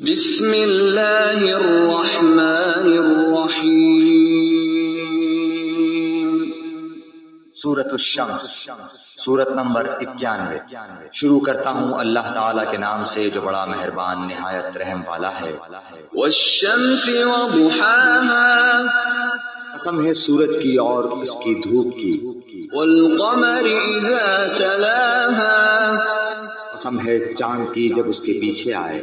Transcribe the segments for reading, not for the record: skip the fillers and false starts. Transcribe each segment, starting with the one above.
بسم اللہ الرحمن الرحیم۔ سورۃ الشمس، سورت نمبر 91۔ شروع کرتا ہوں اللہ تعالیٰ کے نام سے جو بڑا مہربان نہایت رحم والا ہے۔ والشمس وضحاها، قسم ہے سورج کی اور اس کی دھوپ کی۔ والقمر اذا تلاها، قسم ہے چاند کی جب اس کے پیچھے آئے۔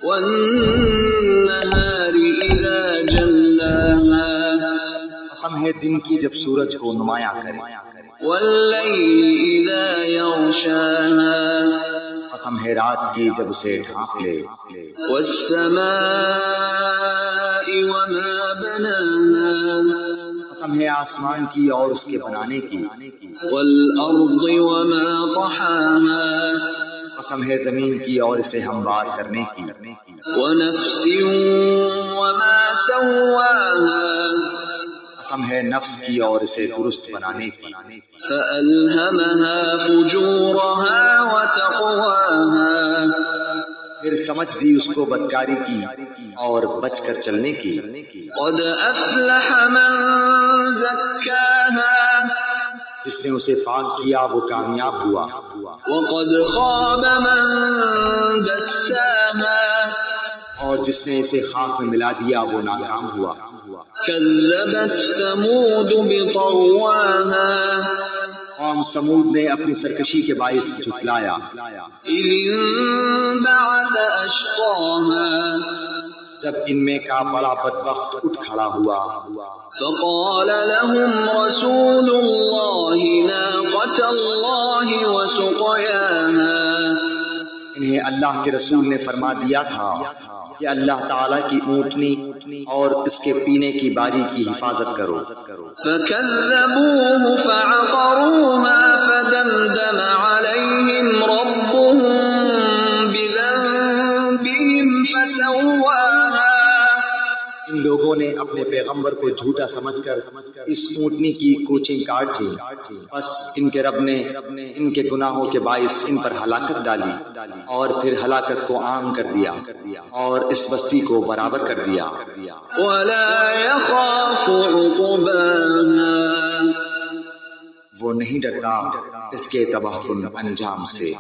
والنہار اذا جلاها، قسم ہے دن کی جب سورج کو نمایاں کرے۔ واللیل اذا یغشاها، قسم ہے رات کی جب اسے ڈھانپ لے۔ والسماء وما بناها، قسم ہے آسمان کی اور اس کے بنانے کی۔ والارض وما طحاها، قسم ہے زمین کی اور اسے ہموار کرنے کی۔ ونفس وما سواها، قسم ہے نفس کی اور اسے درست بنانے کی۔ فألهمها فجورها وتقواها، پھر سمجھ دی اس کو بدکاری کی اور بچ کر چلنے کی۔ قد افلح من زکاها، جس نے اسے پاک کیا وہ کامیاب ہوا۔ وقد خاب من دساها، اور جس نے اسے خاک میں ملا دیا وہ ناکام ہوا۔ كذبت ثمود بطغواها، قوم سمود نے اپنی سرکشی کے باعث جھٹلایا۔ إذ انبعث أشقاها، جب ان میں کا بڑا بدبخت اٹھ کھڑا ہوا۔ فقال لهم رسول الله ناقة الله وسقياها، انہیں اللہ کے رسول نے فرما دیا تھا کہ اللہ تعالیٰ کی اونٹنی اور اس کے پینے کی باری کی حفاظت کرو۔ فكذبوه فعقروها فدمدم عليهم ربهم بذنبهم فسواها، ان لوگوں نے اپنے پیغمبر کو جھوٹا سمجھ کر اس اونٹنی کی کوچیں کاٹ دی، بس ان کے رب نے ان کے گناہوں کے باعث ان پر ہلاکت ڈالی اور پھر ہلاکت کو عام کر دیا اور اس بستی کو برابر کر دیا۔ ولا يخاف عقباها، وہ نہیں ڈرتا اس کے تباہ کن انجام سے۔